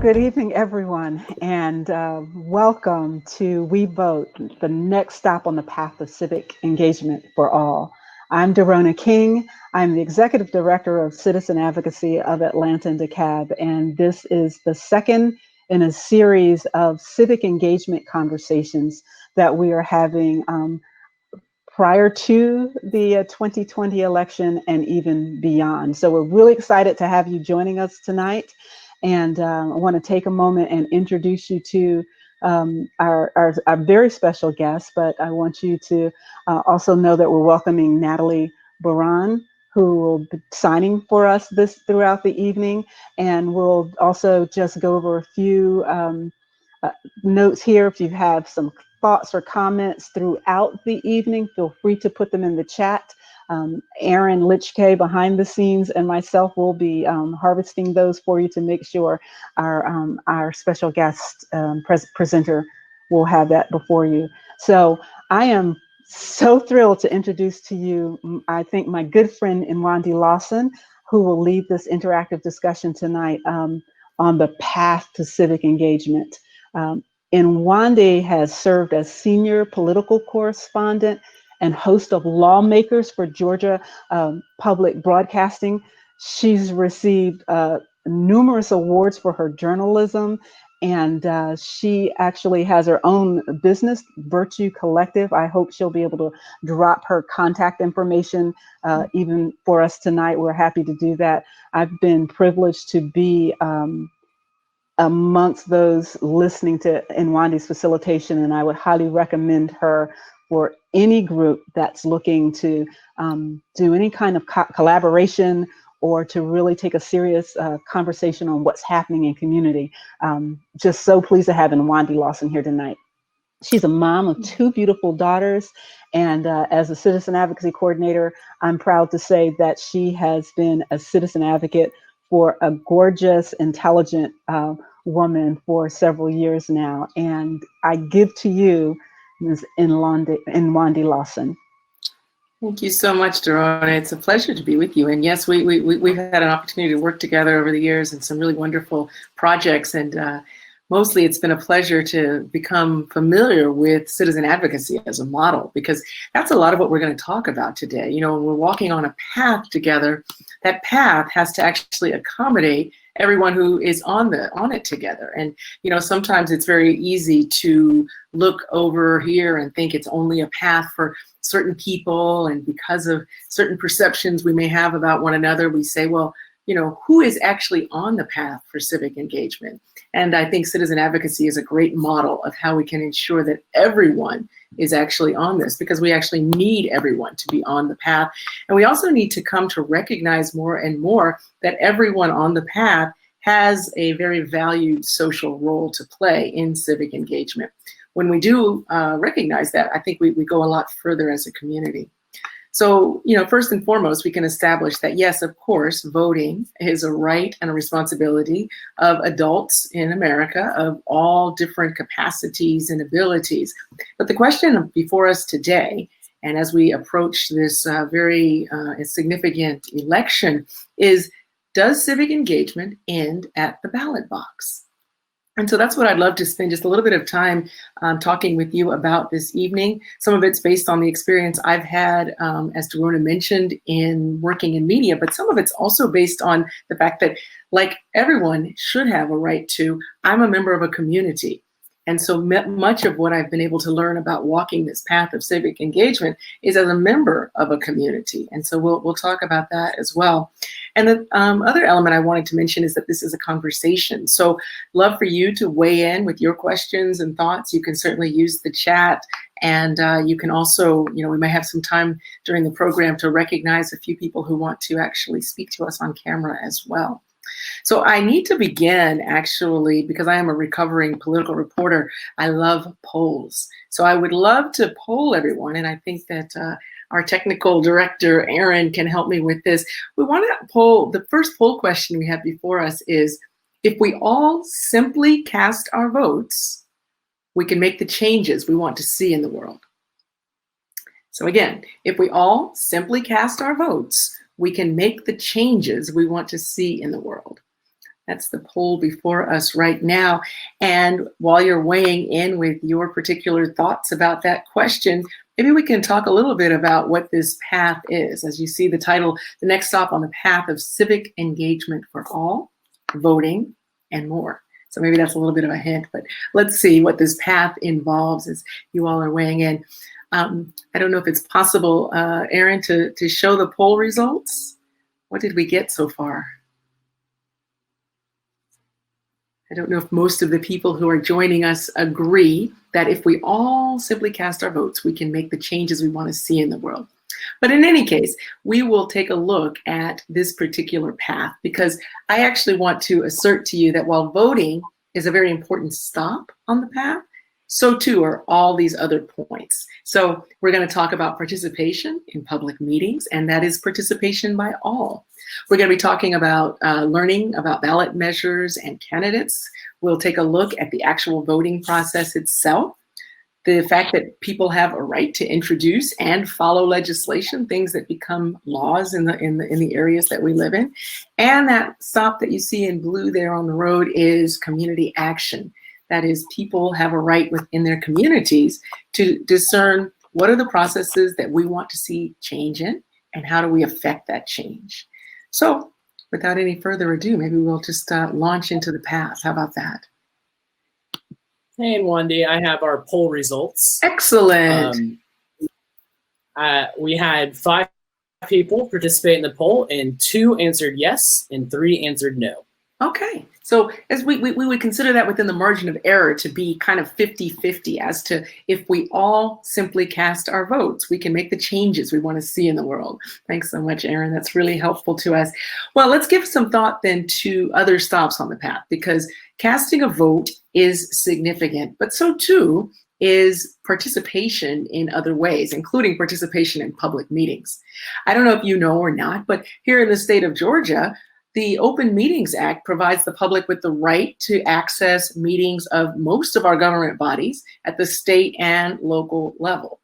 Good evening, everyone, and welcome to We Vote, the next stop on the path of civic engagement for all. I'm Dorona King. I'm the Executive Director of Citizen Advocacy of Atlanta and DeKalb, and this is the second in a series of civic engagement conversations that we are having prior to the 2020 election and even beyond. So we're really excited to have you joining us tonight. And I want to take a moment and introduce you to our very special guest, but I want you to also know that we're welcoming Natalie Baran, who will be signing for us throughout the evening. And we'll also just go over a few notes here. If you have some thoughts or comments throughout the evening, feel free to put them in the chat. Aaron Litchke behind the scenes and myself will be harvesting those for you to make sure our special guest presenter will have that before you. So I am so thrilled to introduce to you, I think, my good friend Nwandi Lawson, who will lead this interactive discussion tonight on the path to civic engagement. Nwandi has served as senior political correspondent and host of Lawmakers for Georgia Public Broadcasting. She's received numerous awards for her journalism, and she actually has her own business, Virtue Collective. I hope she'll be able to drop her contact information even for us tonight. We're happy to do that. I've been privileged to be amongst those listening to Nwandi's facilitation, and I would highly recommend her for any group that's looking to do any kind of collaboration or to really take a serious conversation on what's happening in community. Just so pleased to have Nwandi Lawson here tonight. She's a mom of two beautiful daughters, and as a citizen advocacy coordinator, I'm proud to say that she has been a citizen advocate for a gorgeous, intelligent woman for several years now. And I give to you Ms. Nwandi Lawson. Thank you so much, Dorona. It's a pleasure to be with you. And yes, we've had an opportunity to work together over the years and some really wonderful projects. And mostly it's been a pleasure to become familiar with citizen advocacy as a model, because that's a lot of what we're going to talk about today. You know, when we're walking on a path together, that path has to actually accommodate everyone who is on it together. And, you know, sometimes it's very easy to look over here and think it's only a path for certain people. And because of certain perceptions we may have about one another, we say, well, you know, who is actually on the path for civic engagement? And I think citizen advocacy is a great model of how we can ensure that everyone is actually on this, because we actually need everyone to be on the path. And we also need to come to recognize more and more that everyone on the path has a very valued social role to play in civic engagement. When we do recognize that, I think we go a lot further as a community. So, you know, first and foremost, we can establish that, yes, of course, voting is a right and a responsibility of adults in America of all different capacities and abilities. But the question before us today, and as we approach this very significant election, is, does civic engagement end at the ballot box? And so that's what I'd love to spend just a little bit of time talking with you about this evening. Some of it's based on the experience I've had, as Dorona mentioned, in working in media, but some of it's also based on the fact that, like everyone should have a right to, I'm a member of a community. And so much of what I've been able to learn about walking this path of civic engagement is as a member of a community. And so we'll talk about that as well. And the other element I wanted to mention is that this is a conversation. So love for you to weigh in with your questions and thoughts. You can certainly use the chat. And you can also, you know, we might have some time during the program to recognize a few people who want to actually speak to us on camera as well. So I need to begin, actually, because I am a recovering political reporter. I love polls. So I would love to poll everyone, and I think that our technical director, Aaron, can help me with this. We want to poll, the first poll question we have before us is, if we all simply cast our votes, we can make the changes we want to see in the world. So again, if we all simply cast our votes, we can make the changes we want to see in the world. That's the poll before us right now. And while you're weighing in with your particular thoughts about that question, maybe we can talk a little bit about what this path is. As you see the title, the next stop on the path of civic engagement for all, voting, and more. So maybe that's a little bit of a hint, but let's see what this path involves as you all are weighing in. I don't know if it's possible, Aaron, to show the poll results. What did we get so far? I don't know if most of the people who are joining us agree that if we all simply cast our votes, we can make the changes we want to see in the world. But in any case, we will take a look at this particular path because I actually want to assert to you that while voting is a very important stop on the path, so too are all these other points. So we're going to talk about participation in public meetings, and that is participation by all. We're going to be talking about learning about ballot measures and candidates. We'll take a look at the actual voting process itself, the fact that people have a right to introduce and follow legislation, things that become laws in the areas that we live in. And that stop that you see in blue there on the road is community action. That is, people have a right within their communities to discern what are the processes that we want to see change in and how do we affect that change. So without any further ado, maybe we'll just launch into the path. How about that? Hey, and Wendy, I have our poll results. Excellent. We had 5 people participate in the poll, and 2 answered yes, and 3 answered no. Okay, so as we would consider that within the margin of error to be kind of 50-50 as to if we all simply cast our votes, we can make the changes we want to see in the world. Thanks so much, Aaron. That's really helpful to us. Well, let's give some thought then to other stops on the path, because casting a vote is significant, but so too is participation in other ways, including participation in public meetings. I don't know if you know or not, but here in the state of Georgia, the Open Meetings Act provides the public with the right to access meetings of most of our government bodies at the state and local level.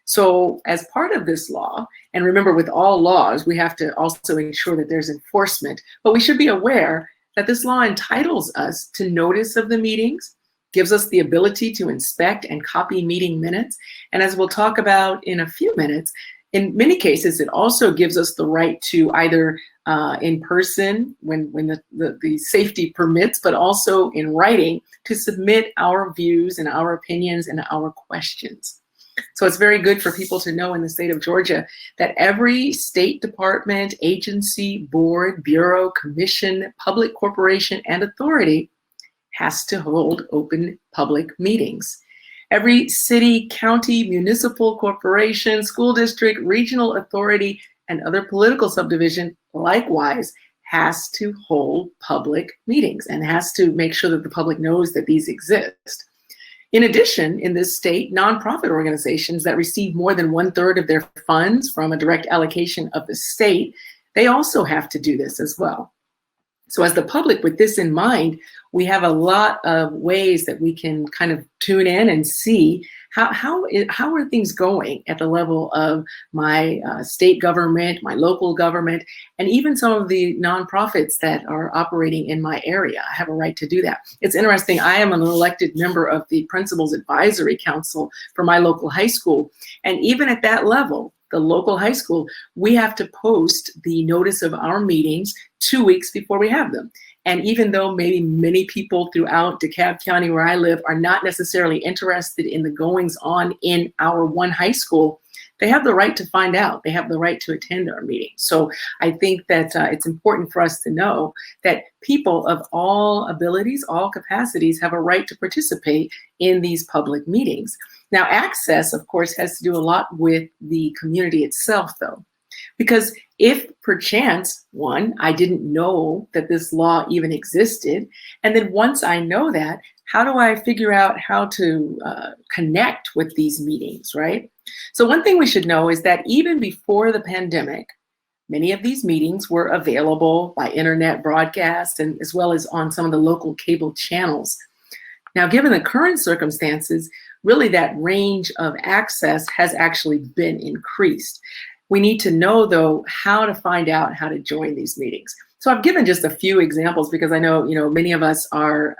So as part of this law, and remember with all laws, we have to also ensure that there's enforcement, but we should be aware that this law entitles us to notice of the meetings, gives us the ability to inspect and copy meeting minutes, and as we'll talk about in a few minutes, in many cases, it also gives us the right to either in person when the safety permits, but also in writing to submit our views and our opinions and our questions. So it's very good for people to know in the state of Georgia that every state department, agency, board, bureau, commission, public corporation, and authority has to hold open public meetings. Every city, county, municipal corporation, school district, regional authority, and other political subdivision likewise has to hold public meetings and has to make sure that the public knows that these exist. In addition, in this state, nonprofit organizations that receive more than 1/3 of their funds from a direct allocation of the state, they also have to do this as well. So as the public, with this in mind, we have a lot of ways that we can kind of tune in and see how are things going at the level of my state government, my local government, and even some of the nonprofits that are operating in my area. I have a right to do that. It's interesting, I am an elected member of the Principals Advisory Council for my local high school, and even at that level, the local high school, we have to post the notice of our meetings 2 weeks before we have them. And even though maybe many people throughout DeKalb County where I live are not necessarily interested in the goings on in our one high school, they have the right to find out. They have the right to attend our meetings. So I think that it's important for us to know that people of all abilities, all capacities have a right to participate in these public meetings. Now, access, of course, has to do a lot with the community itself, though. Because if perchance, one, I didn't know that this law even existed, and then once I know that, how do I figure out how to connect with these meetings, right? So one thing we should know is that even before the pandemic, many of these meetings were available by internet broadcast and as well as on some of the local cable channels. Now, given the current circumstances, really that range of access has actually been increased. We need to know, though, how to find out how to join these meetings. So I've given just a few examples because I know, many of us are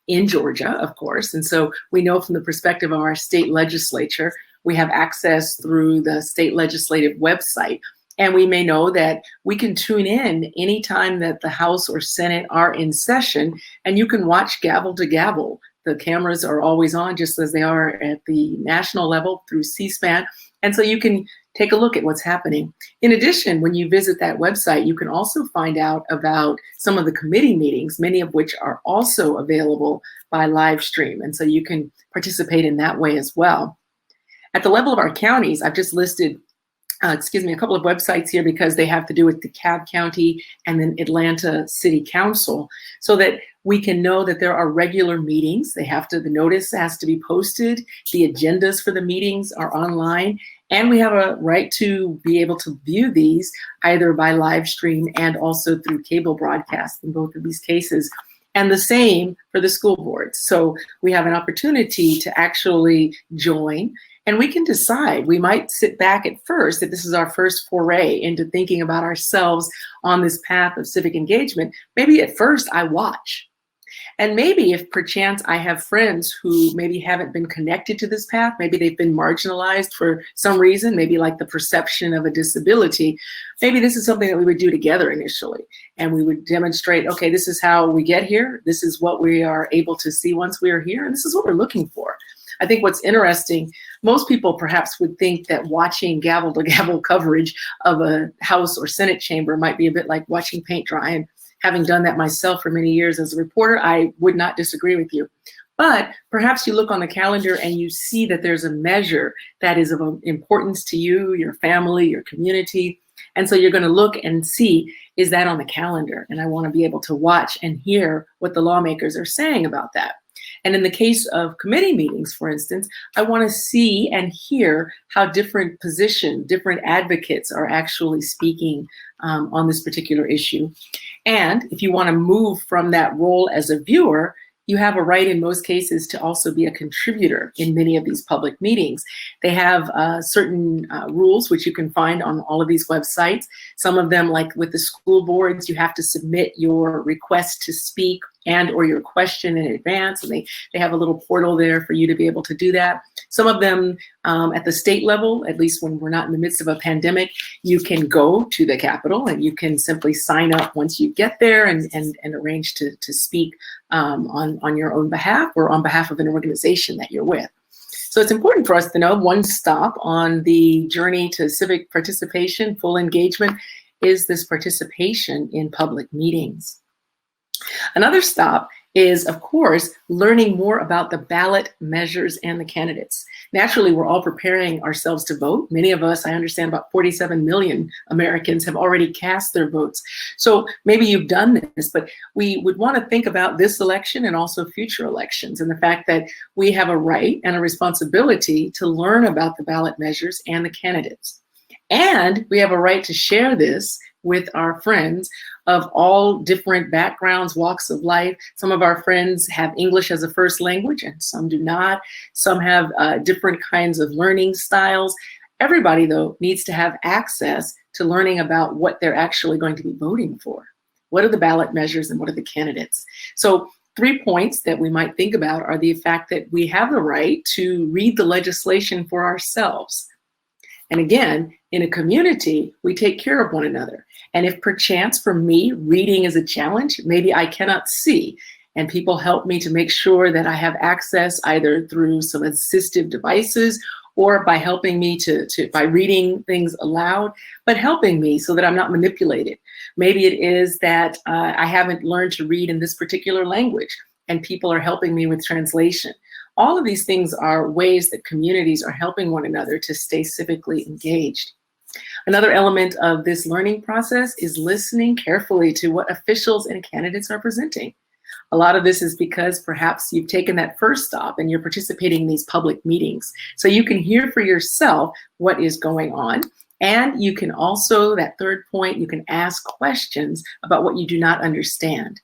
in Georgia, of course. And so we know from the perspective of our state legislature, we have access through the state legislative website. And we may know that we can tune in anytime that the House or Senate are in session, and you can watch gavel to gavel. The cameras are always on, just as they are at the national level through C-SPAN. And so you can take a look at what's happening. In addition, when you visit that website, you can also find out about some of the committee meetings, many of which are also available by live stream. And so you can participate in that way as well. At the level of our counties, I've just listed a couple of websites here because they have to do with DeKalb County and then Atlanta City Council, so that we can know that there are regular meetings. The notice has to be posted. The agendas for the meetings are online, and we have a right to be able to view these either by live stream and also through cable broadcast in both of these cases. And the same for the school boards. So we have an opportunity to actually join. And we can decide, we might sit back at first, if this is our first foray into thinking about ourselves on this path of civic engagement. Maybe at first I watch. And maybe if perchance I have friends who maybe haven't been connected to this path, maybe they've been marginalized for some reason, maybe like the perception of a disability, maybe this is something that we would do together initially. And we would demonstrate, okay, this is how we get here. This is what we are able to see once we are here. And this is what we're looking for. I think what's interesting, most people perhaps would think that watching gavel to gavel coverage of a House or Senate chamber might be a bit like watching paint dry. And having done that myself for many years as a reporter, I would not disagree with you. But perhaps you look on the calendar and you see that there's a measure that is of importance to you, your family, your community. And so you're going to look and see, is that on the calendar? And I want to be able to watch and hear what the lawmakers are saying about that. And in the case of committee meetings, for instance, I want to see and hear how different advocates are actually speaking on this particular issue. And if you want to move from that role as a viewer, you have a right in most cases to also be a contributor in many of these public meetings. They have certain rules which you can find on all of these websites. Some of them, like with the school boards, you have to submit your request to speak and or your question in advance, and they have a little portal there for you to be able to do that. Some of them at the state level, at least when we're not in the midst of a pandemic, you can go to the Capitol and you can simply sign up once you get there and arrange to speak on your own behalf or on behalf of an organization that you're with. So it's important for us to know one stop on the journey to civic participation, full engagement, is this participation in public meetings. Another stop is, of course, learning more about the ballot measures and the candidates. Naturally, we're all preparing ourselves to vote. Many of us, I understand about 47 million Americans have already cast their votes. So maybe you've done this, but we would want to think about this election and also future elections and the fact that we have a right and a responsibility to learn about the ballot measures and the candidates. And we have a right to share this with our friends of all different backgrounds, walks of life. Some of our friends have English as a first language and some do not. Some have different kinds of learning styles. Everybody, though, needs to have access to learning about what they're actually going to be voting for. What are the ballot measures and what are the candidates? So 3 points that we might think about are the fact that we have the right to read the legislation for ourselves. And again, in a community, we take care of one another. And if perchance for me, reading is a challenge, maybe I cannot see, and people help me to make sure that I have access either through some assistive devices or by helping me by reading things aloud, but helping me so that I'm not manipulated. Maybe it is that I haven't learned to read in this particular language and people are helping me with translation. All of these things are ways that communities are helping one another to stay civically engaged. Another element of this learning process is listening carefully to what officials and candidates are presenting. A lot of this is because perhaps you've taken that first stop and you're participating in these public meetings. So you can hear for yourself what is going on. And you can also, that third point, you can ask questions about what you do not understand.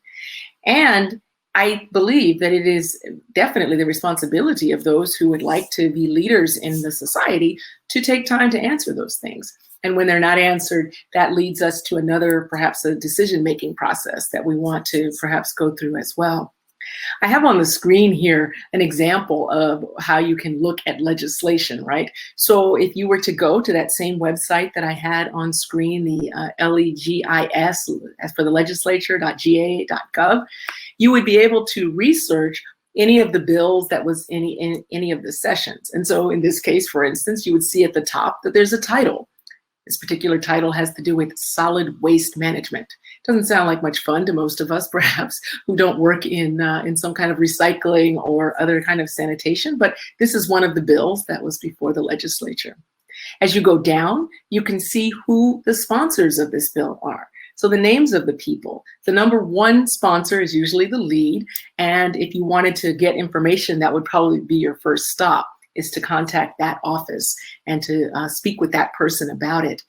And I believe that it is definitely the responsibility of those who would like to be leaders in the society to take time to answer those things. And when they're not answered, that leads us to another, perhaps a decision-making process that we want to perhaps go through as well. I have on the screen here an example of how you can look at legislation, right? So if you were to go to that same website that I had on screen, the LEGIS, as for the legislature.ga.gov, you would be able to research any of the bills that was in any of the sessions. And so in this case, for instance, you would see at the top that there's a title. This particular title has to do with solid waste management. Doesn't sound like much fun to most of us, perhaps, who don't work in some kind of recycling or other kind of sanitation, but this is one of the bills that was before the legislature. As you go down, you can see who the sponsors of this bill are. So the names of the people. The number one sponsor is usually the lead, and if you wanted to get information, that would probably be your first stop, is to contact that office and to speak with that person about it.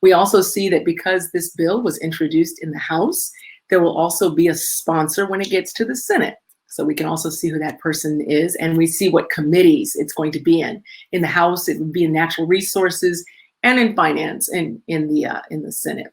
We also see that because this bill was introduced in the House, there will also be a sponsor when it gets to the Senate. So we can also see who that person is, and we see what committees it's going to be in. In the House, it would be in natural resources and in finance in the Senate.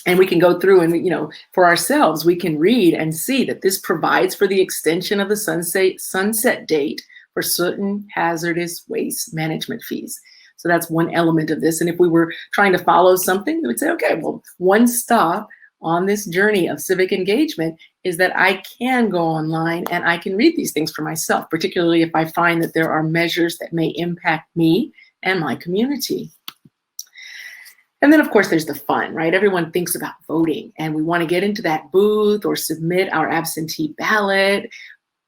And we can go through and, you know, for ourselves, we can read and see that this provides for the extension of the sunset date for certain hazardous waste management fees. So that's one element of this. And if we were trying to follow something, we would say, okay, well, one stop on this journey of civic engagement is that I can go online and I can read these things for myself, particularly if I find that there are measures that may impact me and my community. And then, of course, there's the fun, right? Everyone thinks about voting and we want to get into that booth or submit our absentee ballot.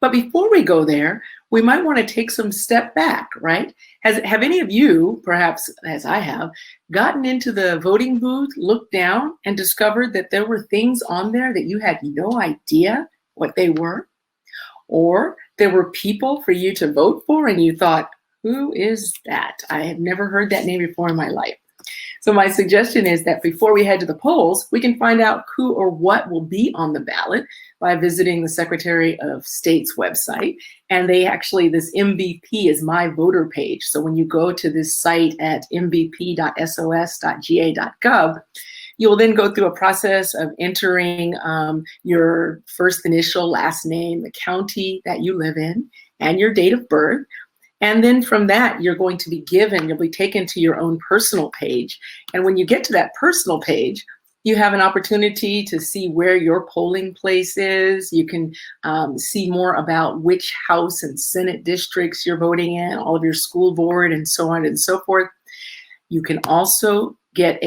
But before we go there, we might want to take some step back, right? Have any of you, perhaps as I have, gotten into the voting booth, looked down, and discovered that there were things on there that you had no idea what they were? Or there were people for you to vote for and you thought, who is that? I have never heard that name before in my life. So my suggestion is that before we head to the polls, we can find out who or what will be on the ballot by visiting the Secretary of State's website. And they actually, this MVP is my voter page. So when you go to this site at mvp.sos.ga.gov, you will then go through a process of entering your first initial, last name, the county that you live in, and your date of birth. And then from that, you're going to be given, you'll be taken to your own personal page. And when you get to that personal page, you have an opportunity to see where your polling place is. You can see more about which House and Senate districts you're voting in, all of your school board, and so on and so forth. You can also get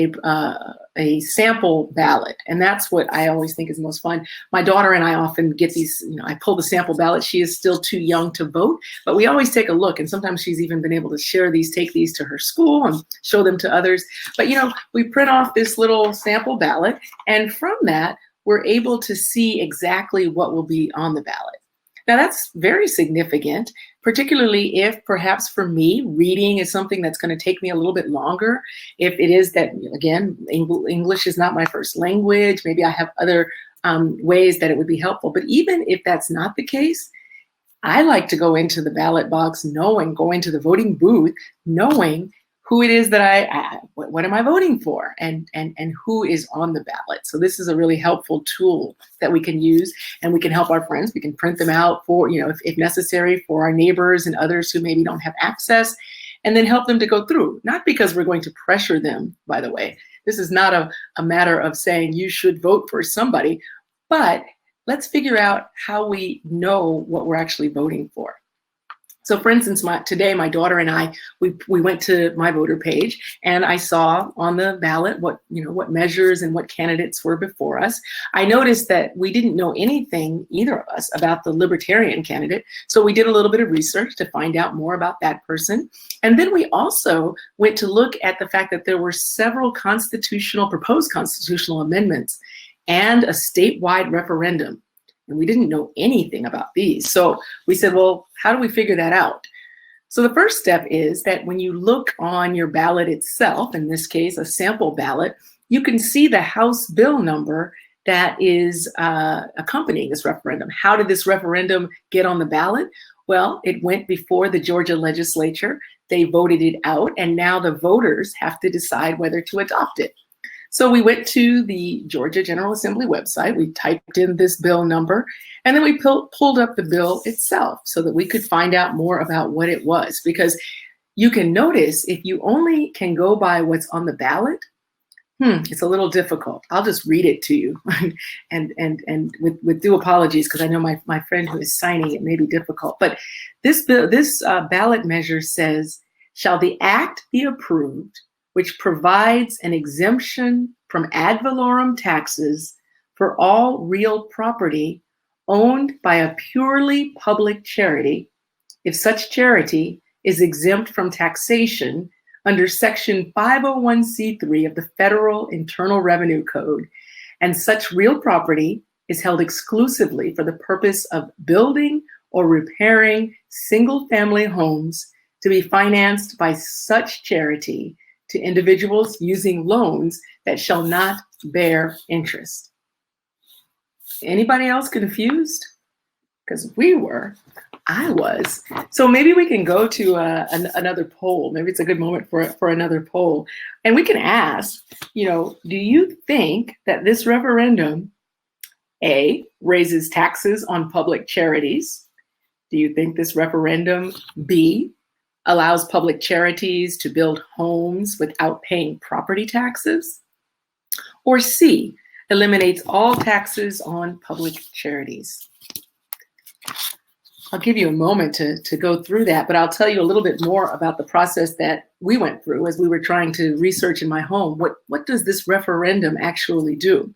a sample ballot, and that's what I always think is most fun. My daughter and I often get these, you know, I pull the sample ballot. She is still too young to vote, but we always take a look, and sometimes she's even been able to share these, take these to her school and show them to others. But, you know, we print off this little sample ballot, and from that, we're able to see exactly what will be on the ballot. Now that's very significant, particularly if perhaps for me, reading is something that's going to take me a little bit longer. If it is that, again, English is not my first language, maybe I have other ways that it would be helpful. But even if that's not the case, I like to go into the ballot box knowing, go into the voting booth, knowing who it is that what am I voting for, and who is on the ballot. So this is a really helpful tool that we can use, and we can help our friends. We can print them out for, you know, if necessary, for our neighbors and others who maybe don't have access, and then help them to go through. Not because we're going to pressure them, by the way. This is not a matter of saying you should vote for somebody, but let's figure out how we know what we're actually voting for. So for instance, today my daughter and I, we went to my voter page, and I saw on the ballot what measures and what candidates were before us. I noticed that we didn't know anything, either of us, about the Libertarian candidate. So we did a little bit of research to find out more about that person. And then we also went to look at the fact that there were several proposed constitutional amendments and a statewide referendum. And we didn't know anything about these. So we said, well, how do we figure that out? So the first step is that when you look on your ballot itself, in this case, a sample ballot, you can see the House bill number that is accompanying this referendum. How did this referendum get on the ballot? Well, it went before the Georgia legislature. They voted it out, and now the voters have to decide whether to adopt it. So we went to the Georgia General Assembly website, we typed in this bill number, and then we pulled up the bill itself so that we could find out more about what it was. Because you can notice if you only can go by what's on the ballot, it's a little difficult. I'll just read it to you and with due apologies, because I know my friend who is signing it may be difficult. But this bill, this ballot measure says, shall the act be approved which provides an exemption from ad valorem taxes for all real property owned by a purely public charity, if such charity is exempt from taxation under Section 501c3 of the Federal Internal Revenue Code, and such real property is held exclusively for the purpose of building or repairing single-family homes to be financed by such charity to individuals using loans that shall not bear interest. Anybody else confused? Because we were. I was. So maybe we can go to another poll. Maybe it's a good moment for another poll. And we can ask, do you think that this referendum, A, raises taxes on public charities? Do you think this referendum, B, allows public charities to build homes without paying property taxes? Or C, eliminates all taxes on public charities? I'll give you a moment to go through that, but I'll tell you a little bit more about the process that we went through as we were trying to research in my home. What does this referendum actually do?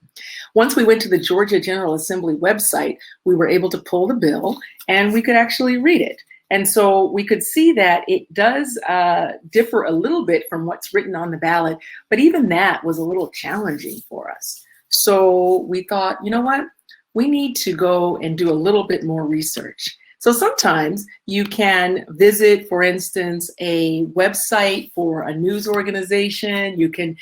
Once we went to the Georgia General Assembly website, we were able to pull the bill and we could actually read it. And so we could see that it does differ a little bit from what's written on the ballot, but even that was a little challenging for us. So we thought, you know what? We need to go and do a little bit more research. So sometimes you can visit, for instance, a website for a news organization. You can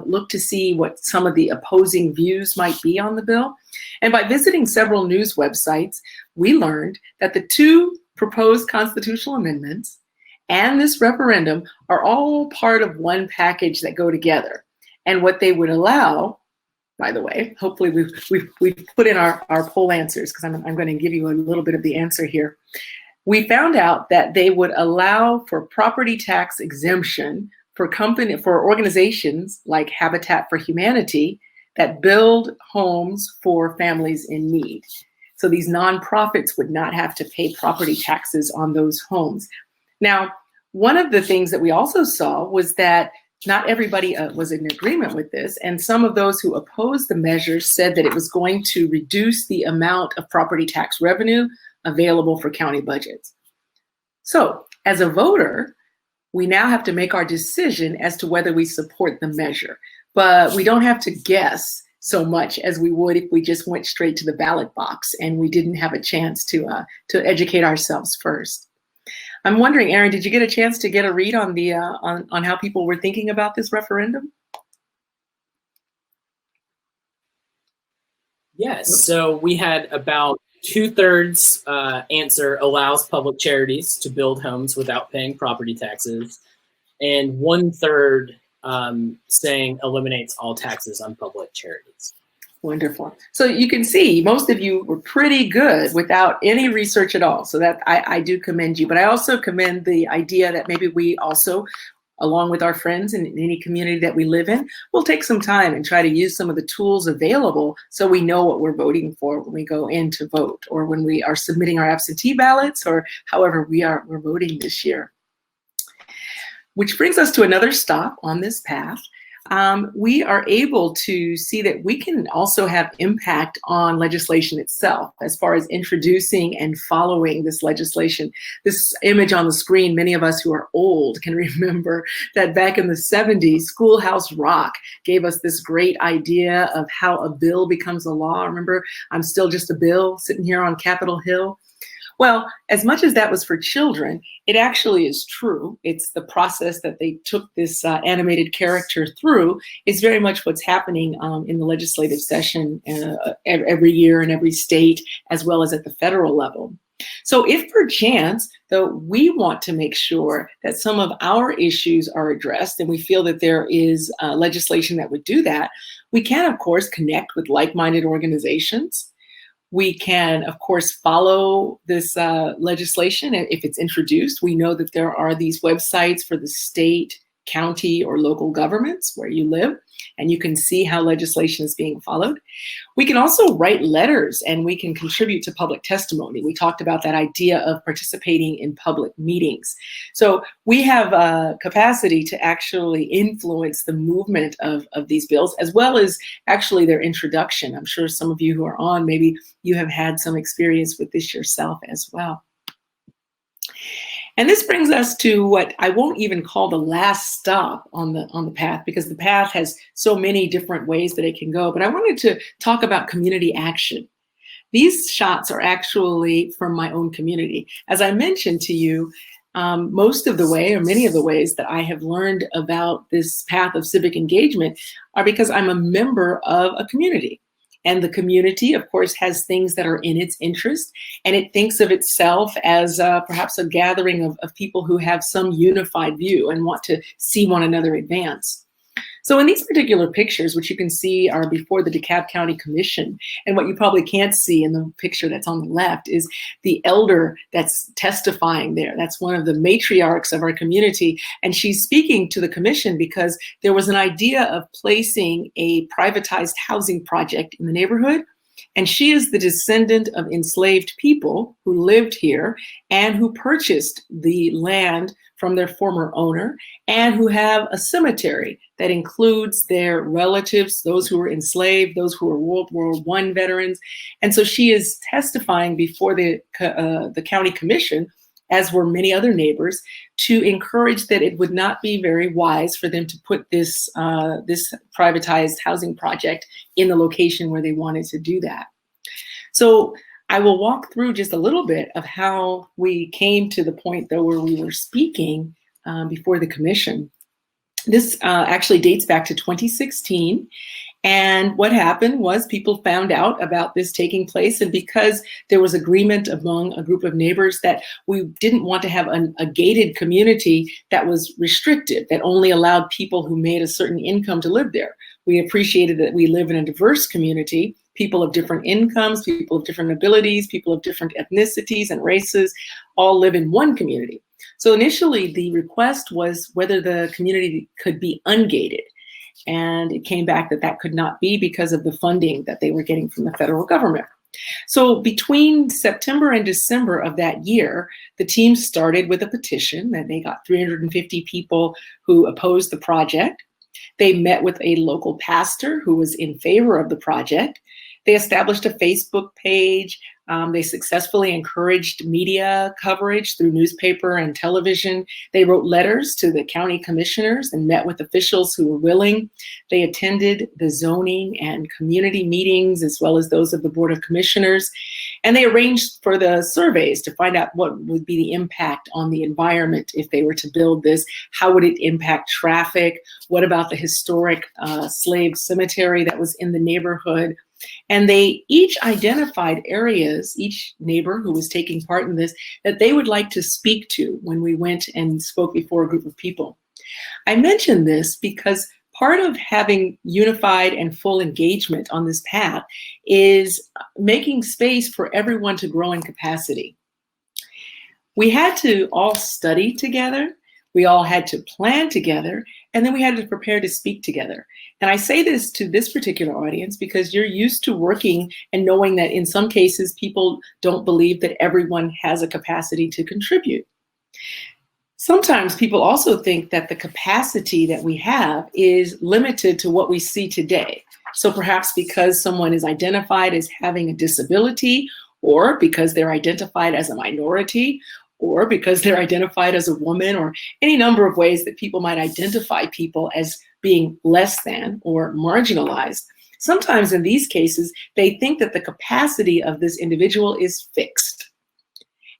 look to see what some of the opposing views might be on the bill. And by visiting several news websites, we learned that the two proposed constitutional amendments and this referendum are all part of one package that go together. And what they would allow, by the way, hopefully we've put in our poll answers, because I'm going to give you a little bit of the answer here. We found out that they would allow for property tax exemption for organizations like Habitat for Humanity that build homes for families in need. So these nonprofits would not have to pay property taxes on those homes. Now, one of the things that we also saw was that not everybody was in agreement with this, and some of those who opposed the measure said that it was going to reduce the amount of property tax revenue available for county budgets. So, as a voter, we now have to make our decision as to whether we support the measure, but we don't have to guess so much as we would if we just went straight to the ballot box and we didn't have a chance to educate ourselves first. I'm wondering, Erin, did you get a chance to get a read on the on how people were thinking about this referendum? Yes, so we had about 2/3 answer allows public charities to build homes without paying property taxes, and 1/3 saying eliminates all taxes on public charities. Wonderful. So you can see most of you were pretty good without any research at all. So that I do commend you, but I also commend the idea that maybe we also, along with our friends in any community that we live in, we'll take some time and try to use some of the tools available so we know what we're voting for when we go in to vote, or when we are submitting our absentee ballots, or however we're voting this year. Which brings us to another stop on this path. We are able to see that we can also have impact on legislation itself as far as introducing and following this legislation. This image on the screen, many of us who are old can remember that back in the 70s, Schoolhouse Rock gave us this great idea of how a bill becomes a law. Remember, I'm still just a bill sitting here on Capitol Hill. Well, as much as that was for children, it actually is true. It's the process that they took this animated character through is very much what's happening in the legislative session every year in every state, as well as at the federal level. So if perchance, though, we want to make sure that some of our issues are addressed and we feel that there is legislation that would do that, we can, of course, connect with like-minded organizations. We can, of course, follow this legislation if it's introduced. We know that there are these websites for the state, county, or local governments where you live, and you can see how legislation is being followed. We can also write letters and we can contribute to public testimony. We talked about that idea of participating in public meetings. So we have a capacity to actually influence the movement of these bills, as well as actually their introduction. I'm sure some of you who are on, maybe you have had some experience with this yourself as well. And this brings us to what I won't even call the last stop on the path, because the path has so many different ways that it can go. But I wanted to talk about community action. These shots are actually from my own community. As I mentioned to you, most of the way, or many of the ways that I have learned about this path of civic engagement are because I'm a member of a community. And the community, of course, has things that are in its interest, and it thinks of itself as perhaps a gathering of people who have some unified view and want to see one another advance. So in these particular pictures, which you can see are before the DeKalb County Commission, and what you probably can't see in the picture that's on the left is the elder that's testifying there. That's one of the matriarchs of our community, and she's speaking to the commission because there was an idea of placing a privatized housing project in the neighborhood. And she is the descendant of enslaved people who lived here and who purchased the land from their former owner, and who have a cemetery that includes their relatives, those who were enslaved, those who were World War I veterans. And so she is testifying before the county commission, as were many other neighbors, to encourage that it would not be very wise for them to put this privatized housing project in the location where they wanted to do that. So I will walk through just a little bit of how we came to the point, though, where we were speaking before the commission. This actually dates back to 2016. And what happened was people found out about this taking place, and because there was agreement among a group of neighbors that we didn't want to have a gated community that was restricted, that only allowed people who made a certain income to live there. We appreciated that we live in a diverse community, people of different incomes, people of different abilities, people of different ethnicities and races, all live in one community. So initially the request was whether the community could be ungated. And it came back that that could not be because of the funding that they were getting from the federal government. So between September and December of that year, the team started with a petition that they got 350 people who opposed the project. They met with a local pastor who was in favor of the project. They established a Facebook page. They successfully encouraged media coverage through newspaper and television. They wrote letters to the county commissioners and met with officials who were willing. They attended the zoning and community meetings, as well as those of the Board of Commissioners. And they arranged for the surveys to find out what would be the impact on the environment if they were to build this. How would it impact traffic? What about the historic slave cemetery that was in the neighborhood? And they each identified areas, each neighbor who was taking part in this, that they would like to speak to when we went and spoke before a group of people. I mention this because part of having unified and full engagement on this path is making space for everyone to grow in capacity. We had to all study together. We all had to plan together, and then we had to prepare to speak together. And I say this to this particular audience because you're used to working and knowing that in some cases, people don't believe that everyone has a capacity to contribute. Sometimes people also think that the capacity that we have is limited to what we see today. So perhaps because someone is identified as having a disability, or because they're identified as a minority, or because they're identified as a woman, or any number of ways that people might identify people as being less than or marginalized. Sometimes in these cases, they think that the capacity of this individual is fixed.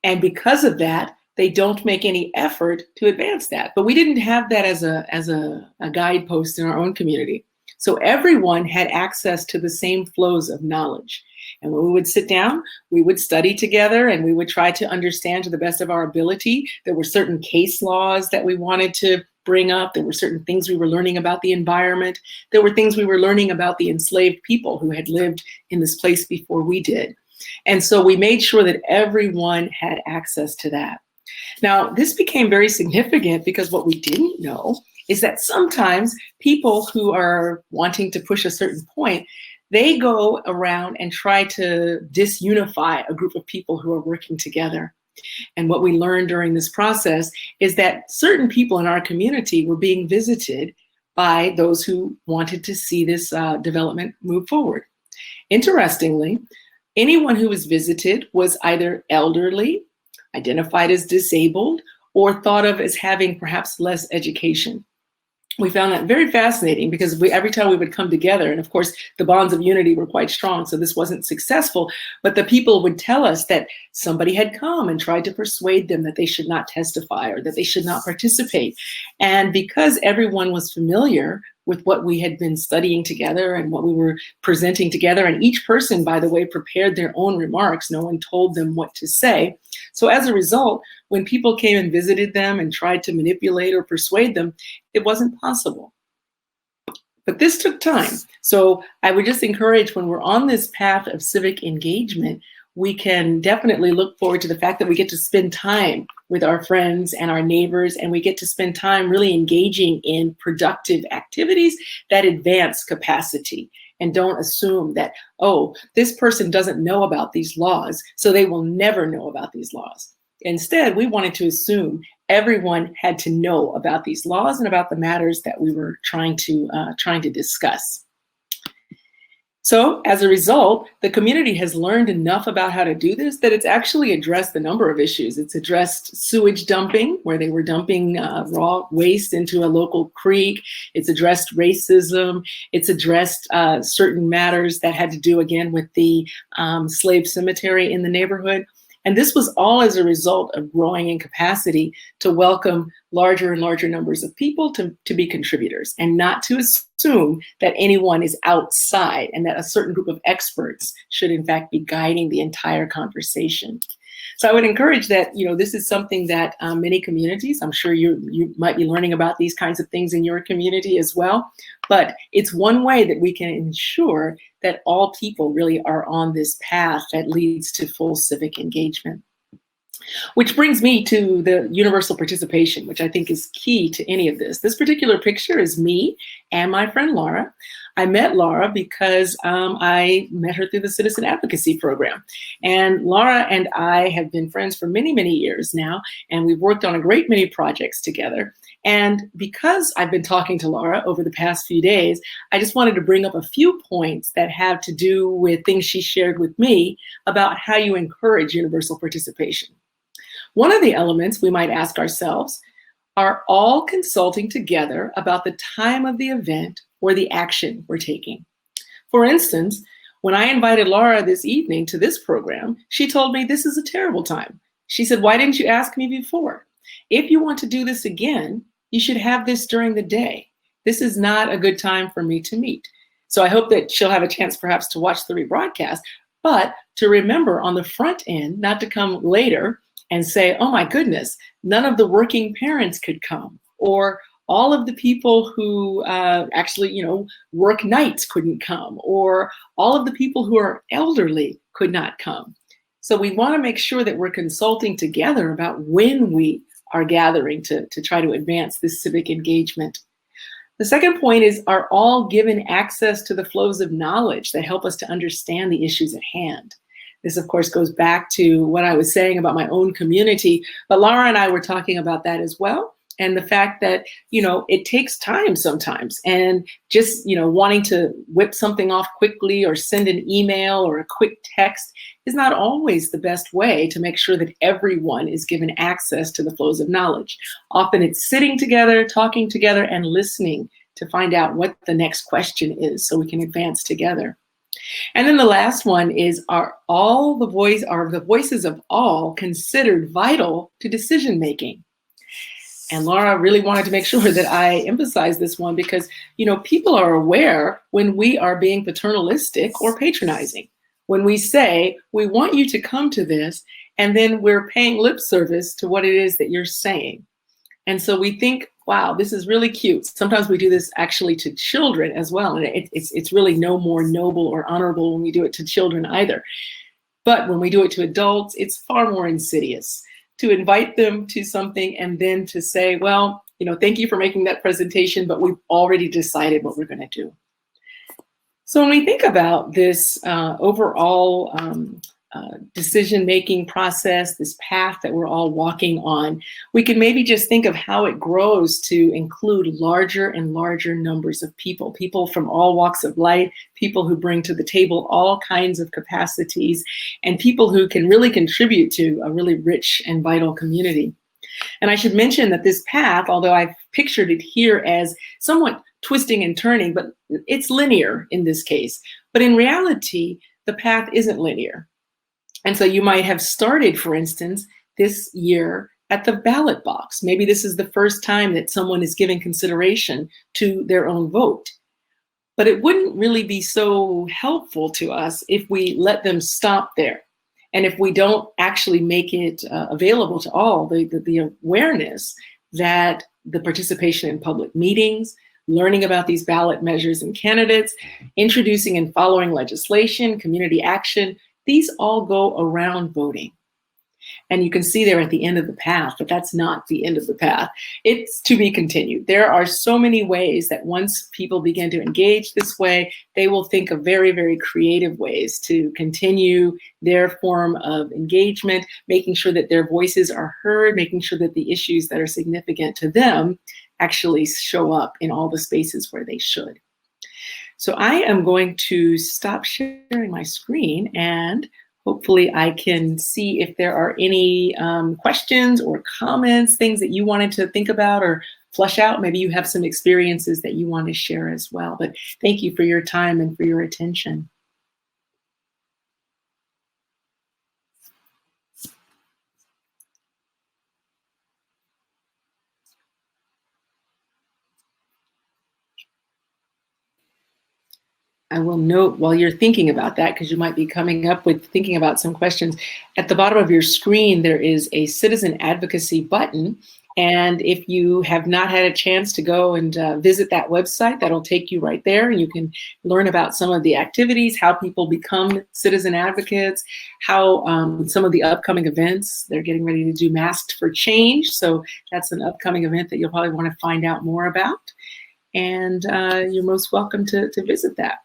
And because of that, they don't make any effort to advance that. But we didn't have that as a guidepost in our own community. So everyone had access to the same flows of knowledge. And when we would sit down, we would study together and we would try to understand to the best of our ability. There were certain case laws that we wanted to bring up. There were certain things we were learning about the environment. There were things we were learning about the enslaved people who had lived in this place before we did. And so we made sure that everyone had access to that. Now, this became very significant because what we didn't know is that sometimes people who are wanting to push a certain point, they go around and try to disunify a group of people who are working together. And what we learned during this process is that certain people in our community were being visited by those who wanted to see this development move forward. Interestingly, anyone who was visited was either elderly, identified as disabled, or thought of as having perhaps less education. We found that very fascinating because every time we would come together, and of course the bonds of unity were quite strong, so this wasn't successful, but the people would tell us that somebody had come and tried to persuade them that they should not testify or that they should not participate. And because everyone was familiar with what we had been studying together and what we were presenting together, and each person, by the way, prepared their own remarks, no one told them what to say. So as a result, when people came and visited them and tried to manipulate or persuade them, it wasn't possible. But this took time. So I would just encourage, when we're on this path of civic engagement, we can definitely look forward to the fact that we get to spend time with our friends and our neighbors, and we get to spend time really engaging in productive activities that advance capacity. And don't assume that, oh, this person doesn't know about these laws, so they will never know about these laws. Instead, we wanted to assume everyone had to know about these laws and about the matters that we were trying to discuss. So as a result, the community has learned enough about how to do this that it's actually addressed a number of issues. It's addressed sewage dumping, where they were dumping raw waste into a local creek. It's addressed racism. It's addressed certain matters that had to do, again, with the slave cemetery in the neighborhood. And this was all as a result of growing in capacity to welcome larger and larger numbers of people to be contributors, and not to assume that anyone is outside and that a certain group of experts should in fact be guiding the entire conversation. So I would encourage that, this is something that many communities, I'm sure you might be learning about these kinds of things in your community as well, but it's one way that we can ensure that all people really are on this path that leads to full civic engagement. Which brings me to the universal participation, which I think is key to any of this. This particular picture is me and my friend Laura. I met Laura because I met her through the Citizen Advocacy Program. And Laura and I have been friends for many, many years now, and we've worked on a great many projects together. And because I've been talking to Laura over the past few days, I just wanted to bring up a few points that have to do with things she shared with me about how you encourage universal participation. One of the elements we might ask ourselves, are all consulting together about the time of the event or the action we're taking? For instance, when I invited Laura this evening to this program, she told me this is a terrible time. She said, why didn't you ask me before? If you want to do this again, you should have this during the day. This is not a good time for me to meet. So I hope that she'll have a chance perhaps to watch the rebroadcast, but to remember on the front end, not to come later and say, oh my goodness, none of the working parents could come, or all of the people who actually, work nights couldn't come, or all of the people who are elderly could not come. So we want to make sure that we're consulting together about when we are gathering to try to advance this civic engagement. The second point is, are all given access to the flows of knowledge that help us to understand the issues at hand? This, of course, goes back to what I was saying about my own community, but Laura and I were talking about that as well. And the fact that, it takes time sometimes, and just, wanting to whip something off quickly or send an email or a quick text is not always the best way to make sure that everyone is given access to the flows of knowledge. Often it's sitting together, talking together, and listening to find out what the next question is so we can advance together. And then the last one is, are the voices of all considered vital to decision making? And Laura really wanted to make sure that I emphasize this one because, people are aware when we are being paternalistic or patronizing. When we say, we want you to come to this, and then we're paying lip service to what it is that you're saying. And so we think, wow, this is really cute. Sometimes we do this actually to children as well. And it's really no more noble or honorable when we do it to children either. But when we do it to adults, it's far more insidious to invite them to something and then to say, well, thank you for making that presentation, but we've already decided what we're going to do. So when we think about this overall decision-making process, this path that we're all walking on, we can maybe just think of how it grows to include larger and larger numbers of people from all walks of life, people who bring to the table all kinds of capacities, and people who can really contribute to a really rich and vital community. And I should mention that this path, although I've pictured it here as somewhat twisting and turning, but it's linear in this case. But in reality, the path isn't linear. And so you might have started, for instance, this year at the ballot box. Maybe this is the first time that someone is giving consideration to their own vote. But it wouldn't really be so helpful to us if we let them stop there. And if we don't actually make it available to all, the awareness that the participation in public meetings, learning about these ballot measures and candidates, introducing and following legislation, community action, these all go around voting. And you can see there at the end of the path, but that's not the end of the path. It's to be continued. There are so many ways that once people begin to engage this way, they will think of very, very creative ways to continue their form of engagement, making sure that their voices are heard, making sure that the issues that are significant to them actually show up in all the spaces where they should. So I am going to stop sharing my screen and hopefully I can see if there are any questions or comments, things that you wanted to think about or flush out. Maybe you have some experiences that you want to share as well. But thank you for your time and for your attention. I will note while you're thinking about that, because you might be coming up with thinking about some questions, at the bottom of your screen, there is a citizen advocacy button. And if you have not had a chance to go and visit that website, that'll take you right there. And you can learn about some of the activities, how people become citizen advocates, how some of the upcoming events, they're getting ready to do Masked for Change. So that's an upcoming event that you'll probably want to find out more about. And you're most welcome to visit that.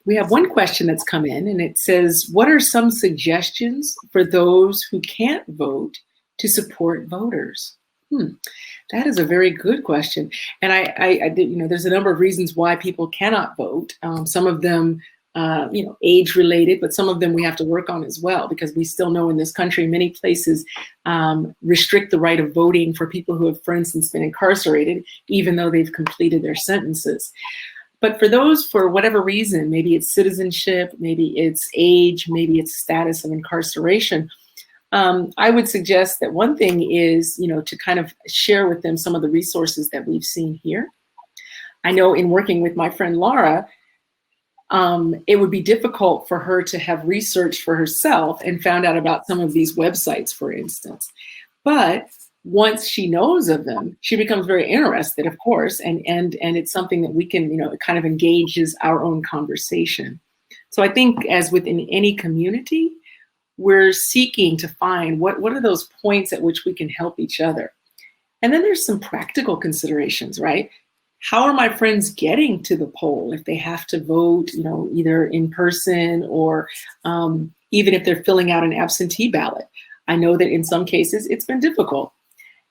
We have one question that's come in and it says, what are some suggestions for those who can't vote to support voters? That is a very good question. And I did, there's a number of reasons why people cannot vote. Some of them, age related, but some of them we have to work on as well, because we still know in this country, many places restrict the right of voting for people who have, for instance, been incarcerated, even though they've completed their sentences. But for those, for whatever reason, maybe it's citizenship, maybe it's age, maybe it's status of incarceration, I would suggest that one thing is, to kind of share with them some of the resources that we've seen here. I know in working with my friend Laura, it would be difficult for her to have researched for herself and found out about some of these websites, for instance. But once she knows of them, she becomes very interested, of course, and it's something that we can, it kind of engages our own conversation. So I think as within any community, we're seeking to find what are those points at which we can help each other. And then there's some practical considerations, right? How are my friends getting to the poll if they have to vote, either in person or even if they're filling out an absentee ballot? I know that in some cases it's been difficult.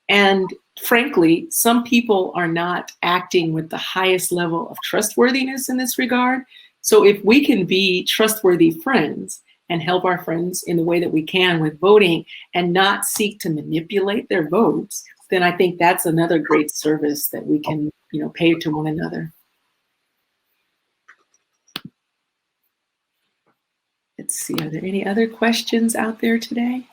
And frankly, some people are not acting with the highest level of trustworthiness in this regard. So if we can be trustworthy friends and help our friends in the way that we can with voting and not seek to manipulate their votes, then I think that's another great service that we can, pay to one another. Let's see, are there any other questions out there today?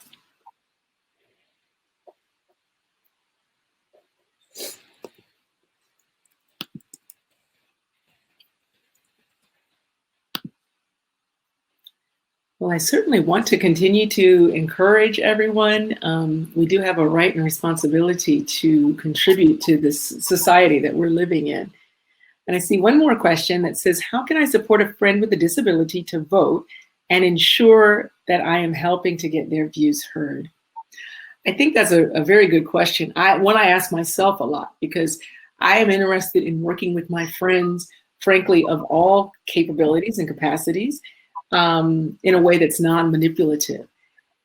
Well, I certainly want to continue to encourage everyone. We do have a right and responsibility to contribute to this society that we're living in. And I see one more question that says, how can I support a friend with a disability to vote and ensure that I am helping to get their views heard? I think that's a very good question. One I ask myself a lot, because I am interested in working with my friends, frankly, of all capabilities and capacities, in a way that's non-manipulative.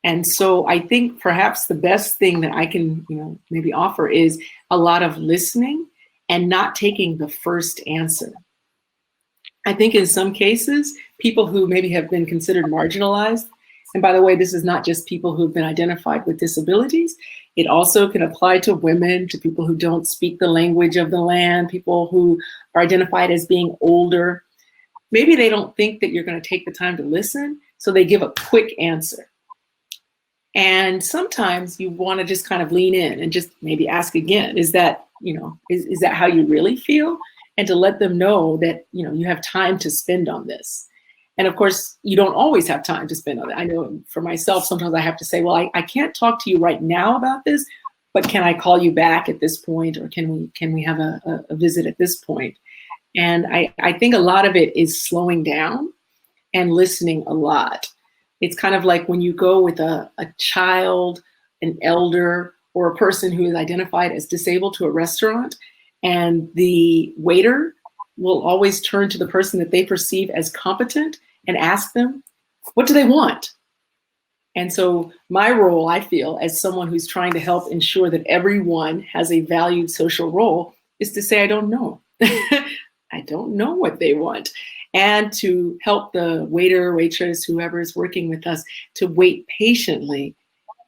And so I think perhaps the best thing that I can, maybe offer is a lot of listening and not taking the first answer. I think in some cases, people who maybe have been considered marginalized, and by the way, this is not just people who've been identified with disabilities, it also can apply to women, to people who don't speak the language of the land, people who are identified as being older. Maybe they don't think that you're going to take the time to listen, so they give a quick answer. And sometimes you want to just kind of lean in and just maybe ask again, is that, is that how you really feel? And to let them know that, you have time to spend on this. And of course, you don't always have time to spend on it. I know for myself, sometimes I have to say, well, I can't talk to you right now about this, but can I call you back at this point? Or can we have a visit at this point? And I think a lot of it is slowing down and listening a lot. It's kind of like when you go with a child, an elder, or a person who is identified as disabled to a restaurant, and the waiter will always turn to the person that they perceive as competent and ask them, what do they want? And so my role, I feel, as someone who's trying to help ensure that everyone has a valued social role, is to say, I don't know. I don't know what they want. And to help the waiter, waitress, whoever is working with us, to wait patiently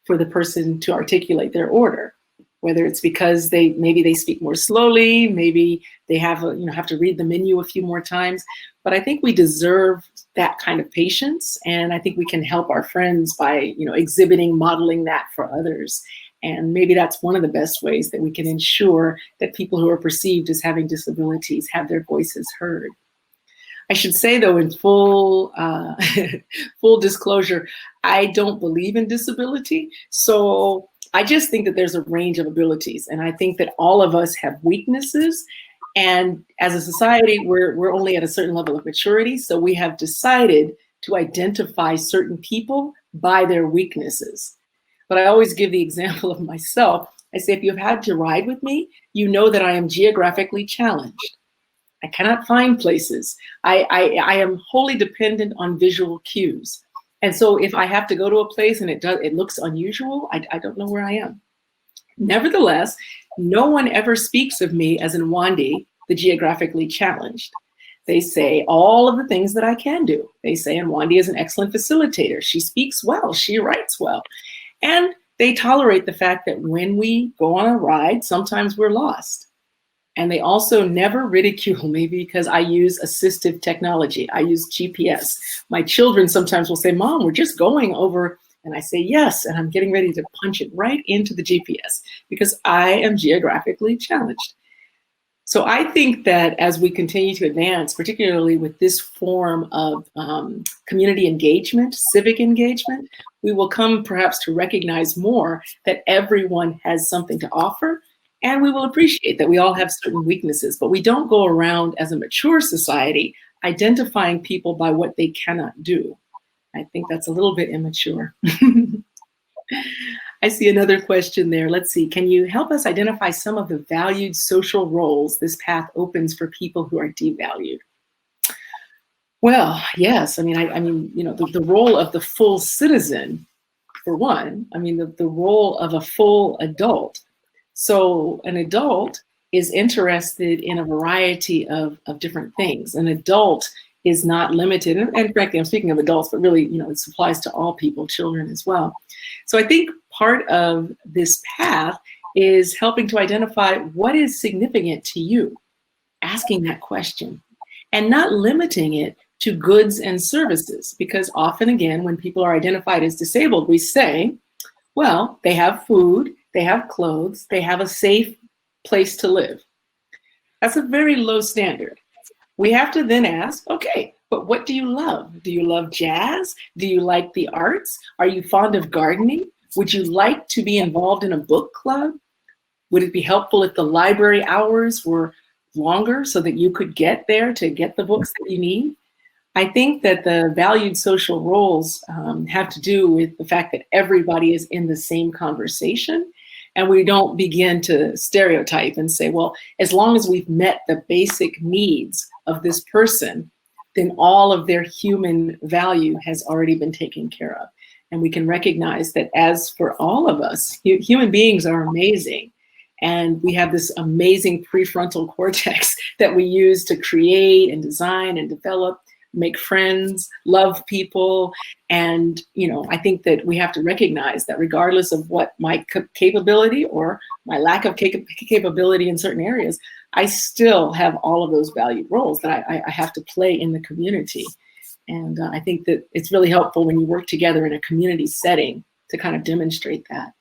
for the person to articulate their order. Whether it's because maybe they speak more slowly, maybe they have to read the menu a few more times. But I think we deserve that kind of patience, and I think we can help our friends by exhibiting, modeling that for others. And maybe that's one of the best ways that we can ensure that people who are perceived as having disabilities have their voices heard. I should say, though, in full disclosure, I don't believe in disability. So I just think that there's a range of abilities. And I think that all of us have weaknesses. And as a society, we're only at a certain level of maturity. So we have decided to identify certain people by their weaknesses. But I always give the example of myself. I say, if you've had to ride with me, you know that I am geographically challenged. I cannot find places. I am wholly dependent on visual cues. And so if I have to go to a place and it looks unusual, I don't know where I am. Nevertheless, no one ever speaks of me as Nwandi, the geographically challenged. They say all of the things that I can do. They say Nwandi is an excellent facilitator. She speaks well, she writes well. And they tolerate the fact that when we go on a ride, sometimes we're lost. And they also never ridicule me because I use assistive technology. I use GPS. My children sometimes will say, Mom, we're just going over. And I say, yes. And I'm getting ready to punch it right into the GPS because I am geographically challenged. So I think that as we continue to advance, particularly with this form of community engagement, civic engagement, we will come perhaps to recognize more that everyone has something to offer. And we will appreciate that we all have certain weaknesses, but we don't go around as a mature society identifying people by what they cannot do. I think that's a little bit immature. I see another question there. Let's see. Can you help us identify some of the valued social roles this path opens for people who are devalued? Well, yes. I mean, the role of the full citizen, for one. I mean, the role of a full adult. So an adult is interested in a variety of different things. An adult is not limited, and frankly, I'm speaking of adults, but really, it applies to all people, children as well. So I think part of this path is helping to identify what is significant to you, asking that question, and not limiting it to goods and services, because often, again, when people are identified as disabled, we say, well, they have food, they have clothes, they have a safe place to live. That's a very low standard. We have to then ask, okay, but what do you love? Do you love jazz? Do you like the arts? Are you fond of gardening? Would you like to be involved in a book club? Would it be helpful if the library hours were longer so that you could get there to get the books that you need? I think that the valued social roles have to do with the fact that everybody is in the same conversation, and we don't begin to stereotype and say, well, as long as we've met the basic needs of this person, then all of their human value has already been taken care of. And we can recognize that, as for all of us, human beings are amazing. And we have this amazing prefrontal cortex that we use to create and design and develop, make friends, love people. And, I think that we have to recognize that regardless of what my capability or my lack of capability in certain areas, I still have all of those valued roles that I have to play in the community. And I think that it's really helpful when you work together in a community setting to kind of demonstrate that.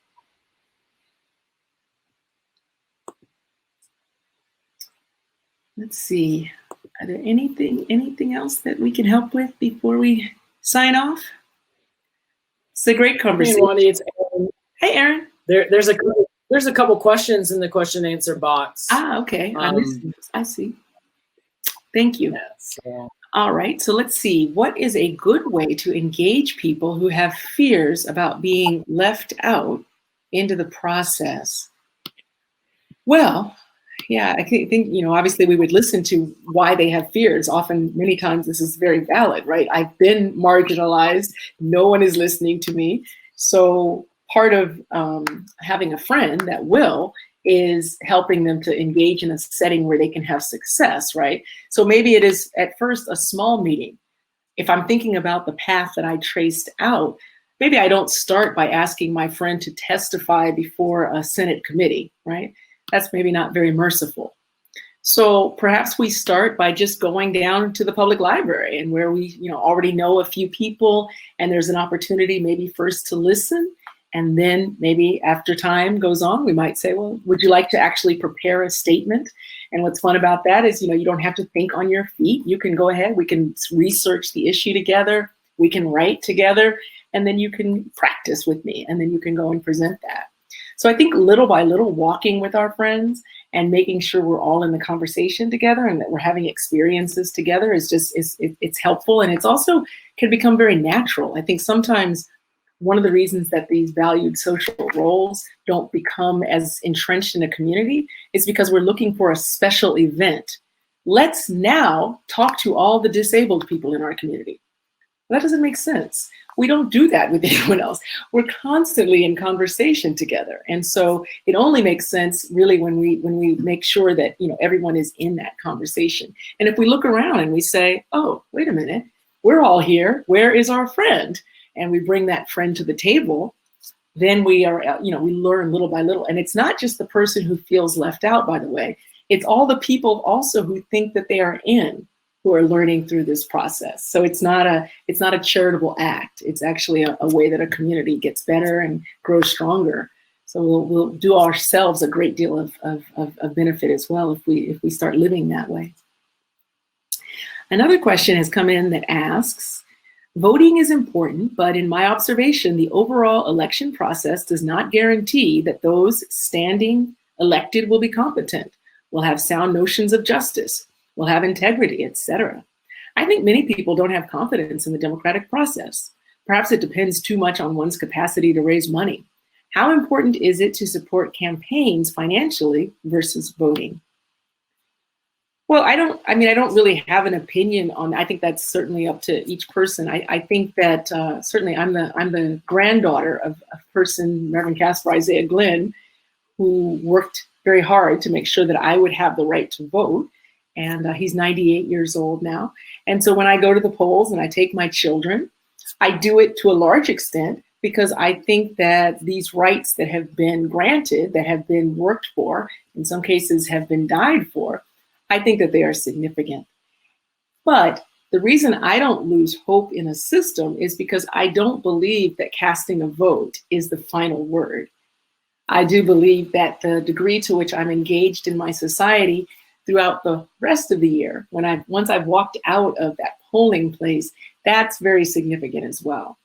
Let's see. Are there anything else that we can help with before we sign off? It's a great conversation. Hey, Wani, it's Aaron. Hey, Aaron. There's a couple questions in the question and answer box. Okay. I see. Thank you. Yeah, so. All right. So let's see. What is a good way to engage people who have fears about being left out into the process? Well, yeah, I think, obviously we would listen to why they have fears. Often, many times this is very valid, right? I've been marginalized. No one is listening to me. So part of having a friend that will is helping them to engage in a setting where they can have success, right? So maybe it is at first a small meeting. If I'm thinking about the path that I traced out, maybe I don't start by asking my friend to testify before a Senate committee, right? That's maybe not very merciful. So perhaps we start by just going down to the public library, and where we already know a few people, and there's an opportunity maybe first to listen. And then maybe after time goes on, we might say, well, would you like to actually prepare a statement? And what's fun about that is, you don't have to think on your feet. You can go ahead, we can research the issue together, we can write together, and then you can practice with me, and then you can go and present that. So I think little by little, walking with our friends and making sure we're all in the conversation together and that we're having experiences together it's helpful. And it's also can become very natural. I think sometimes one of the reasons that these valued social roles don't become as entrenched in a community is because we're looking for a special event. Let's now talk to all the disabled people in our community. That doesn't make sense. We don't do that with anyone else. We're constantly in conversation together. And so it only makes sense really when we make sure that everyone is in that conversation. And if we look around and we say, oh, wait a minute, we're all here. Where is our friend? And we bring that friend to the table, then we are, we learn little by little. And it's not just the person who feels left out, by the way. It's all the people also who think that they are in, who are learning through this process. So it's not a charitable act. It's actually a way that a community gets better and grows stronger. So we'll do ourselves a great deal of benefit as well if we start living that way. Another question has come in that asks, voting is important, but in my observation, the overall election process does not guarantee that those standing elected will be competent, will have sound notions of justice, will have integrity, etc. I think many people don't have confidence in the democratic process. Perhaps it depends too much on one's capacity to raise money. How important is it to support campaigns financially versus voting? Well, I don't really have an opinion on that. I think that's certainly up to each person. I think that certainly I'm the granddaughter of a person, Reverend Casper Isaiah Glenn, who worked very hard to make sure that I would have the right to vote. And he's 98 years old now. And so when I go to the polls and I take my children, I do it to a large extent because I think that these rights that have been granted, that have been worked for, in some cases have been died for, I think that they are significant. But The reason I don't lose hope in a system is because I don't believe that casting a vote is the final word. I do believe that the degree to which I'm engaged in my society throughout the rest of the year, once I've walked out of that polling place, that's very significant as well.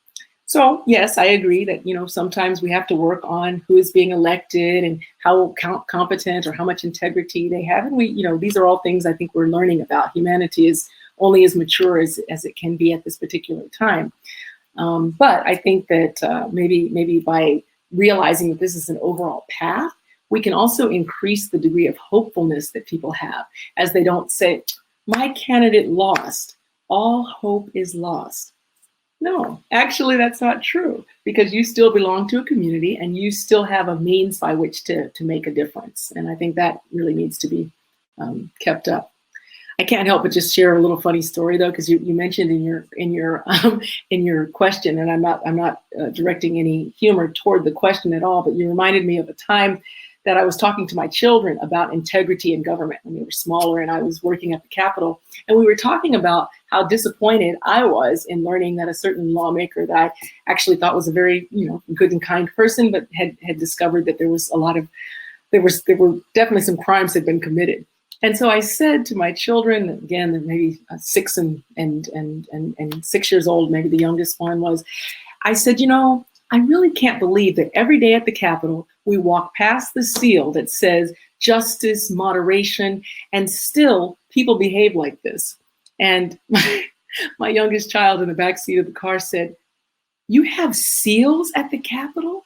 So yes, I agree that, sometimes we have to work on who is being elected and how competent or how much integrity they have. And these are all things I think we're learning about. Humanity is only as mature as it can be at this particular time. But I think that maybe by realizing that this is an overall path, we can also increase the degree of hopefulness that people have, as they don't say, my candidate lost, all hope is lost. No, actually, that's not true, because you still belong to a community and you still have a means by which to make a difference. And I think that really needs to be kept up. I can't help but just share a little funny story, though, because you mentioned in your question, and I'm not directing any humor toward the question at all, but you reminded me of a time that I was talking to my children about integrity in government when they were smaller, and I was working at the Capitol, and we were talking about how disappointed I was in learning that a certain lawmaker that I actually thought was a very good and kind person, but had discovered that there were definitely some crimes had been committed. And so I said to my children, again, maybe 6 and 6 years old, maybe the youngest one was, I said, I really can't believe that every day at the Capitol, we walk past the seal that says justice, moderation, and still people behave like this. And my youngest child in the backseat of the car said, you have seals at the Capitol?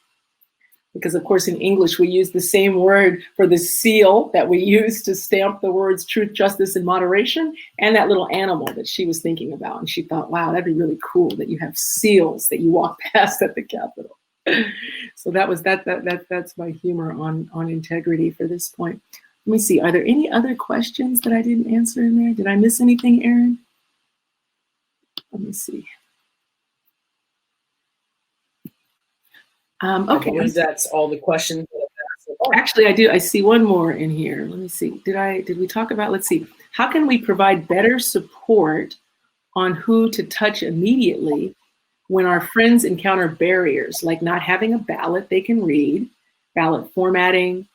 Because of course in English we use the same word for the seal that we use to stamp the words truth, justice, and moderation, and that little animal that she was thinking about. And she thought, wow, that'd be really cool that you have seals that you walk past at the Capitol. So that's my humor on integrity for this point. Let me see, are there any other questions that I didn't answer in there? Did I miss anything, Aaron? Let me see. Okay. I believe that's all the questions. Actually, I do. I see one more in here. Let me see. Did we talk about, let's see. How can we provide better support on who to touch immediately when our friends encounter barriers, like not having a ballot they can read, ballot formatting,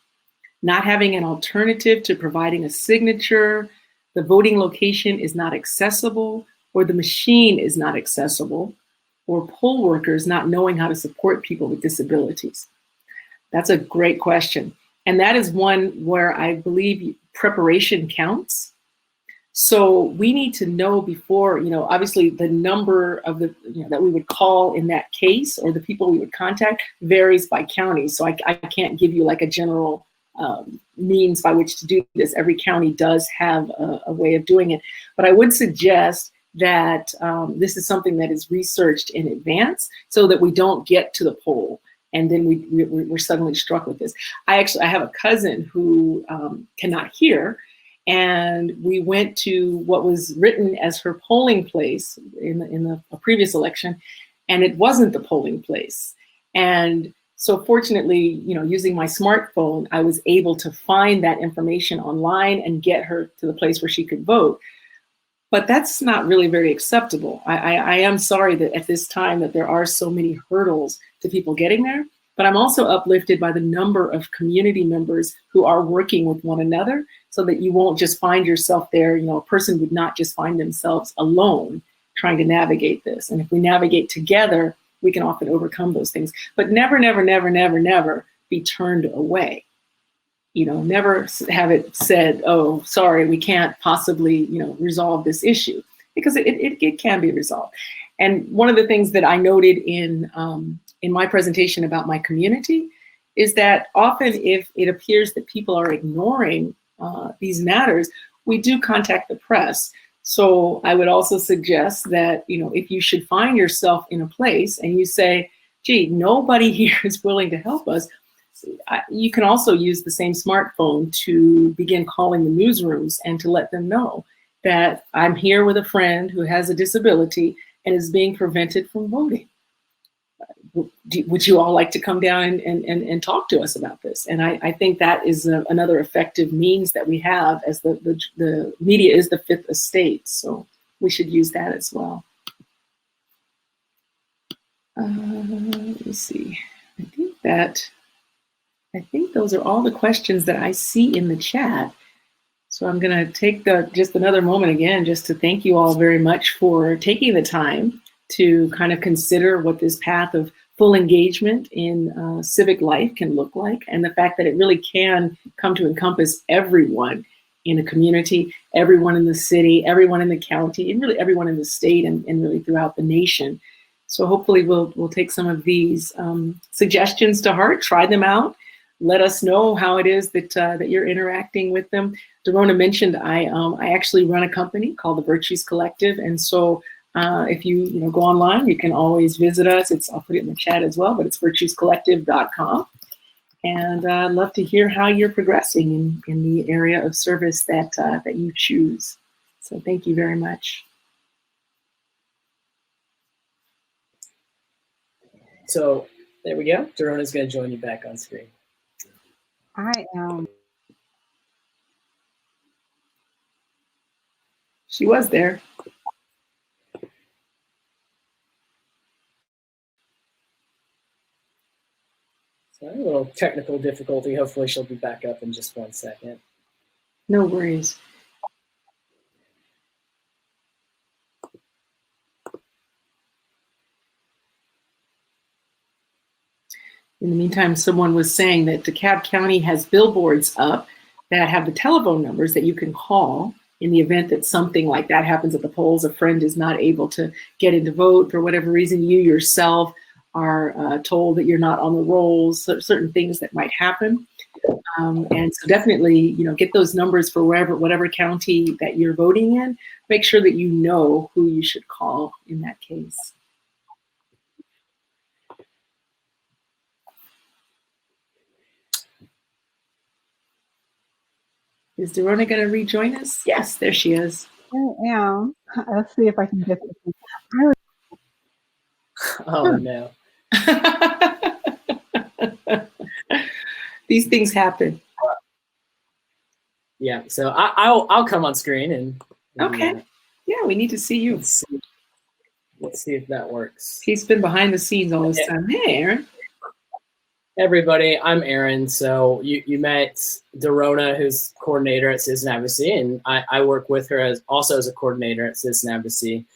not having an alternative to providing a signature, the voting location is not accessible, or the machine is not accessible, or poll workers not knowing how to support people with disabilities? That's a great question. And that is one where I believe preparation counts. So we need to know before, obviously the number of that we would call in that case, or the people we would contact, varies by county. So I can't give you like a general means by which to do this. Every county does have a way of doing it. But I would suggest that this is something that is researched in advance so that we don't get to the poll and then we're suddenly struck with this. I have a cousin who cannot hear, and we went to what was written as her polling place in the previous election, and it wasn't the polling place. And so fortunately, using my smartphone, I was able to find that information online and get her to the place where she could vote. But that's not really very acceptable. I am sorry that at this time that there are so many hurdles to people getting there, but I'm also uplifted by the number of community members who are working with one another so that you won't just find yourself there. A person would not just find themselves alone trying to navigate this. And if we navigate together, we can often overcome those things. But never, never, never, never, never be turned away. Never have it said, oh, sorry, we can't possibly, resolve this issue, because it can be resolved. And one of the things that I noted in my presentation about my community is that often if it appears that people are ignoring these matters, we do contact the press. So I would also suggest that, if you should find yourself in a place and you say, gee, nobody here is willing to help us, you can also use the same smartphone to begin calling the newsrooms and to let them know that I'm here with a friend who has a disability and is being prevented from voting. Would you all like to come down and talk to us about this? And I think that is another effective means that we have, as the media is the fifth estate. So we should use that as well. Let me see. I think those are all the questions that I see in the chat. So I'm going to take just another moment again, just to thank you all very much for taking the time to kind of consider what this path of full engagement in civic life can look like, and the fact that it really can come to encompass everyone in a community, everyone in the city, everyone in the county, and really everyone in the state, and really throughout the nation. So hopefully we'll take some of these suggestions to heart, try them out. Let us know how it is that you're interacting with them. Dorona mentioned I actually run a company called the Virtues Collective, and so if you go online, you can always visit us. I'll put it in the chat as well, but it's virtuescollective.com. And I'd love to hear how you're progressing in the area of service that you choose. So thank you very much. So there we go. Dorona's going to join you back on screen. I am. She was there. Sorry, a little technical difficulty. Hopefully she'll be back up in just 1 second. No worries. In the meantime, someone was saying that DeKalb County has billboards up that have the telephone numbers that you can call in the event that something like that happens at the polls. A friend is not able to get in to vote for whatever reason. You yourself are told that you're not on the rolls, certain things that might happen. And so definitely, get those numbers for whatever county that you're voting in. Make sure that you know who you should call in that case. Is Dorona going to rejoin us? Yes, there she is. I am. Let's see if I can get this. Oh, no. These things happen. Yeah, so I'll come on screen and okay. Yeah, we need to see you. Let's see if that works. He's been behind the scenes all this time. Hey, Aaron. Everybody, I'm Aaron. So you met Dorona, who's coordinator at Citizen Advocacy, and I work with her also as a coordinator at Citizen Advocacy.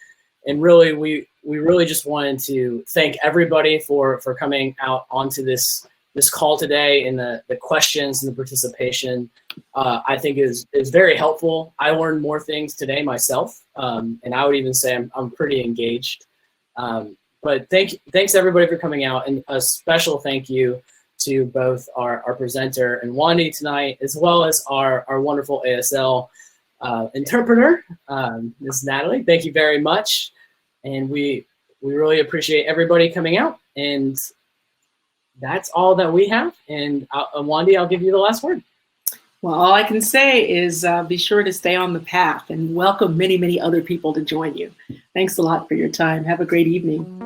And really, we really just wanted to thank everybody for coming out onto this call today, and the questions and the participation. I think is very helpful. I learned more things today myself, and I would even say I'm pretty engaged. But thanks everybody for coming out, and a special thank you to both our presenter and Wandy tonight, as well as our wonderful ASL interpreter, Ms. Natalie. Thank you very much, and we really appreciate everybody coming out. And that's all that we have. And Wandy, I'll give you the last word. Well, all I can say is be sure to stay on the path and welcome many, many other people to join you. Thanks a lot for your time. Have a great evening.